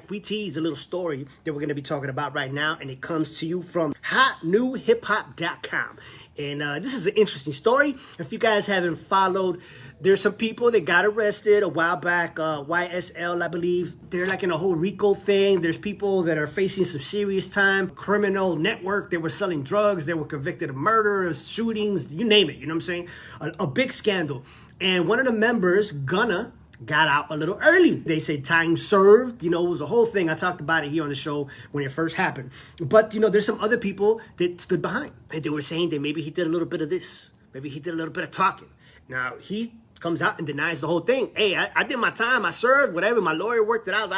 back. We teased a little story that we're going to be talking about right now, and it comes to you from hotnewhiphop.com. And this is an interesting story. If you guys haven't followed, there's some people that got arrested a while back, YSL, I believe. They're like in a whole RICO thing. There's people that are facing some serious time. Criminal network. They were selling drugs. They were convicted of murder, shootings, you name it. You know what I'm saying? A big scandal. And one of the members, Gunna, got out a little early. They said time served. You know, it was a whole thing. I talked about it here on the show when it first happened. But, you know, there's some other people that stood behind. And they were saying that maybe he did a little bit of this. Maybe he did a little bit of talking. Now, he comes out and denies the whole thing. Hey, I did my time. I served, whatever. My lawyer worked it out,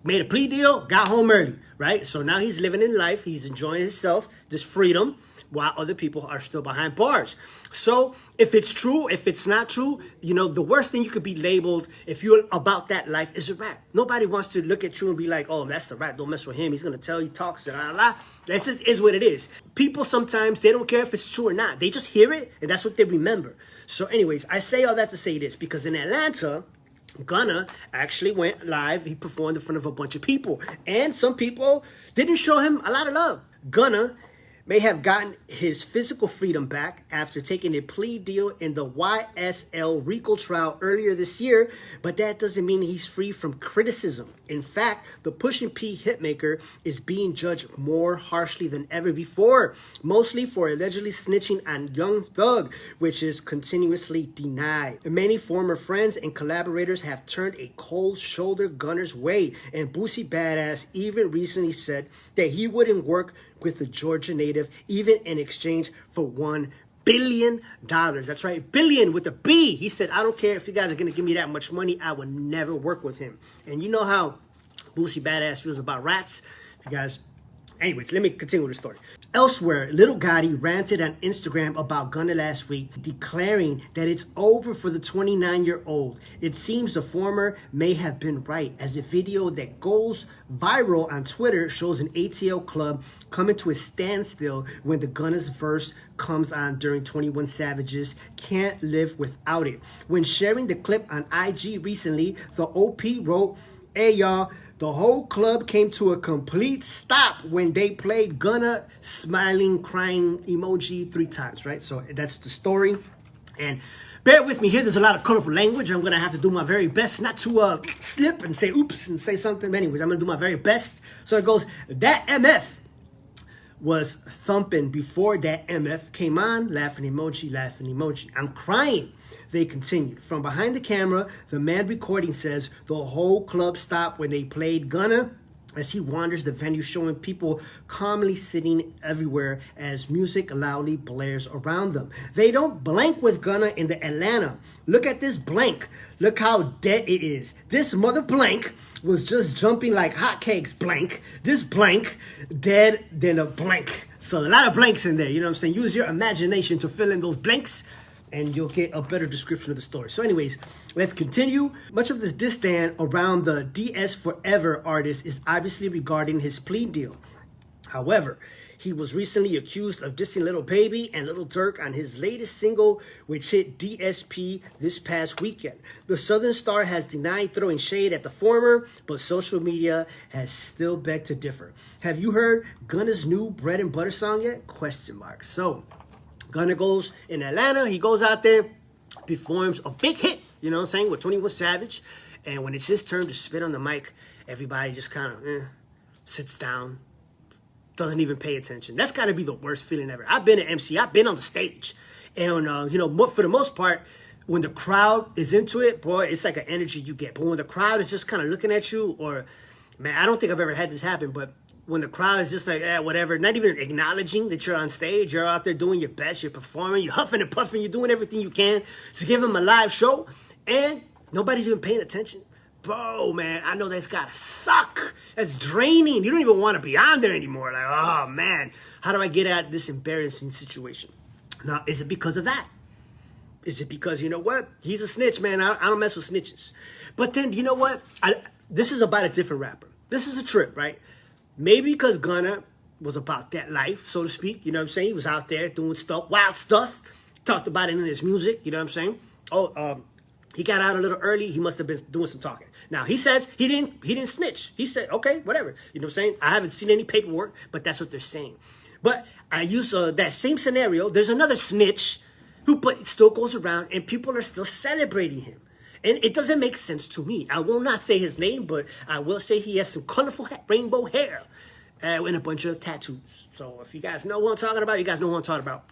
made a plea deal, got home early, right? So now he's living in life. He's enjoying himself, this freedom, while other people are still behind bars. So if it's true, if it's not true, you know, the worst thing you could be labeled if you're about that life is a rat. Nobody wants to look at you and be like, oh, that's the rat. Don't mess with him. He's going to tell you, talks, That just is what it is. People sometimes, they don't care if it's true or not. They just hear it, and that's what they remember. So anyways, I say all that to say this, because in Atlanta, Gunna actually went live. He performed in front of a bunch of people, and some people didn't show him a lot of love. Gunna may have gotten his physical freedom back after taking a plea deal in the YSL RICO trial earlier this year, but that doesn't mean he's free from criticism. In fact, the Pushin' P hitmaker is being judged more harshly than ever before, mostly for allegedly snitching on Young Thug, which is continuously denied. Many former friends and collaborators have turned a cold shoulder Gunna's way, and Boosie Badass even recently said that he wouldn't work with the Georgia native, even in exchange for $1 billion. That's right, billion with a B. He said, I don't care if you guys are going to give me that much money, I would never work with him. And you know how Boosie Badass feels about rats. If you guys... Anyways, let me continue with the story. Elsewhere, Lil Gotti ranted on Instagram about Gunna last week, declaring that it's over for the 29-year-old. It seems the former may have been right, as the video that goes viral on Twitter shows an ATL club coming to a standstill when the Gunna's verse comes on during 21 Savage's Can't Live Without It. When sharing the clip on IG recently, the OP wrote, "Hey y'all, the whole club came to a complete stop when they played Gunna smiling, crying emoji 3 times," right? So that's the story. And bear with me here. There's a lot of colorful language. I'm going to have to do my very best not to slip and say oops and say something. Anyways, I'm going to do my very best. So it goes, that MF was thumping before that MF came on. Laughing emoji, laughing emoji. I'm crying. They continued. From behind the camera, the man recording says the whole club stopped when they played Gunna as he wanders the venue, showing people calmly sitting everywhere as music loudly blares around them. They don't blank with Gunna in the Atlanta. Look at this blank. Look how dead it is. This mother blank was just jumping like hotcakes blank. This blank dead than a blank. So a lot of blanks in there. You know what I'm saying? Use your imagination to fill in those blanks, and you'll get a better description of the story. So anyways, let's continue. Much of this disdain around the DS Forever artist is obviously regarding his plea deal. However, he was recently accused of dissing Lil Baby and Lil Durk on his latest single, which hit DSP this past weekend. The Southern Star has denied throwing shade at the former, but social media has still begged to differ. Have you heard Gunna's new Bread and Butter song yet? ? So Gunna goes in Atlanta, he goes out there, performs a big hit, you know what I'm saying, with 21 Savage. And when it's his turn to spit on the mic, everybody just kind of sits down, doesn't even pay attention. That's got to be the worst feeling ever. I've been an MC, I've been on the stage. And, you know, for the most part, when the crowd is into it, boy, it's like an energy you get. But when the crowd is just kind of looking at you, or, man, I don't think I've ever had this happen, but when the crowd is just like, whatever, not even acknowledging that you're on stage, you're out there doing your best, you're performing, you're huffing and puffing, you're doing everything you can to give them a live show, and nobody's even paying attention. Bro, man, I know that's gotta suck. That's draining. You don't even want to be on there anymore. Like, oh, man, how do I get out of this embarrassing situation? Now, is it because of that? Is it because, you know what? He's a snitch, man. I don't mess with snitches. But then, you know what? This is about a different rapper. This is a trip, right? Maybe because Gunna was about that life, so to speak. You know what I'm saying? He was out there doing stuff, wild stuff. Talked about it in his music. You know what I'm saying? He got out a little early. He must have been doing some talking. Now he says he didn't snitch. He said, okay, whatever. You know what I'm saying? I haven't seen any paperwork, but that's what they're saying. But I use that same scenario. There's another snitch but it still goes around and people are still celebrating him. And it doesn't make sense to me. I will not say his name, but I will say he has some colorful rainbow hair and a bunch of tattoos. So if you guys know what I'm talking about, you guys know what I'm talking about.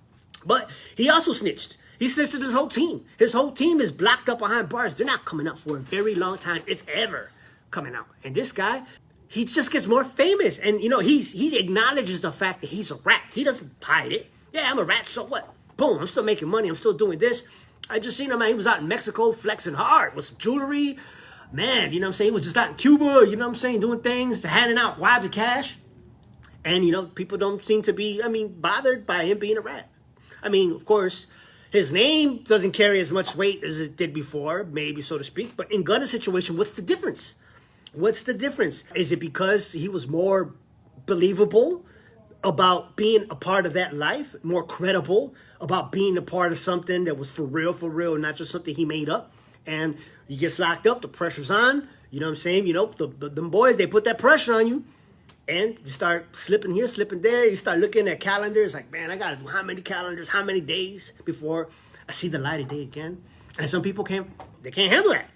But he also snitched. He snitched to his whole team. His whole team is blocked up behind bars. They're not coming out for a very long time, if ever coming out. And this guy, he just gets more famous. And, you know, he acknowledges the fact that he's a rat. He doesn't hide it. Yeah, I'm a rat, so what? Boom, I'm still making money. I'm still doing this. I just seen him, man. He was out in Mexico flexing hard with some jewelry. Man, you know what I'm saying? He was just out in Cuba, you know what I'm saying? Doing things, handing out wads of cash. And, you know, people don't seem to be, bothered by him being a rat. Of course, his name doesn't carry as much weight as it did before, maybe, so to speak. But in Gunna's situation, what's the difference? What's the difference? Is it because he was more believable about being a part of that life, more credible about being a part of something that was for real, not just something he made up? And he gets locked up, the pressure's on, you know what I'm saying? You know, them boys, they put that pressure on you. And you start slipping here, slipping there. You start looking at calendars like, man, I got to do how many calendars, how many days before I see the light of day again. And some people can't handle that.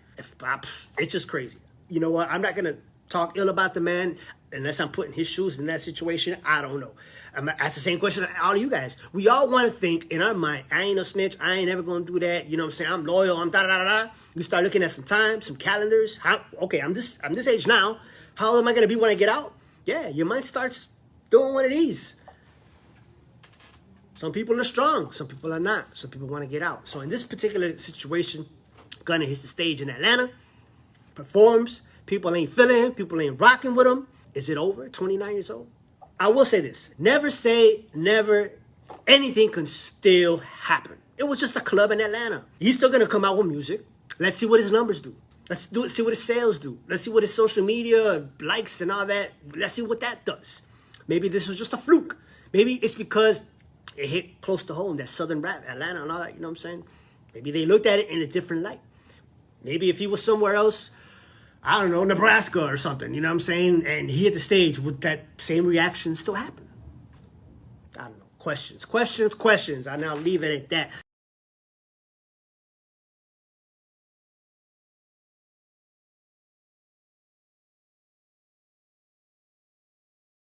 It's just crazy. You know what? I'm not going to talk ill about the man unless I'm putting his shoes in that situation. I don't know. That's the same question to all of you guys. We all want to think in our mind, I ain't no snitch. I ain't ever going to do that. You know what I'm saying? I'm loyal. I'm da-da-da-da. You start looking at some time, some calendars. Okay, I'm this age now. How old am I going to be when I get out? Yeah, your mind starts doing one of these. Some people are strong. Some people are not. Some people want to get out. So in this particular situation, Gunna hits the stage in Atlanta, performs. People ain't feeling him. People ain't rocking with him. Is it over? 29 years old? I will say this. Never say never. Anything can still happen. It was just a club in Atlanta. He's still going to come out with music. Let's see what his numbers do. See what his sales do. Let's see what his social media likes and all that. Let's see what that does. Maybe this was just a fluke. Maybe it's because it hit close to home, that southern rap, Atlanta and all that, you know what I'm saying? Maybe they looked at it in a different light. Maybe if he was somewhere else, I don't know, Nebraska or something, you know what I'm saying? And he hit the stage, would that same reaction still happen? I don't know. Questions. I now leave it at that.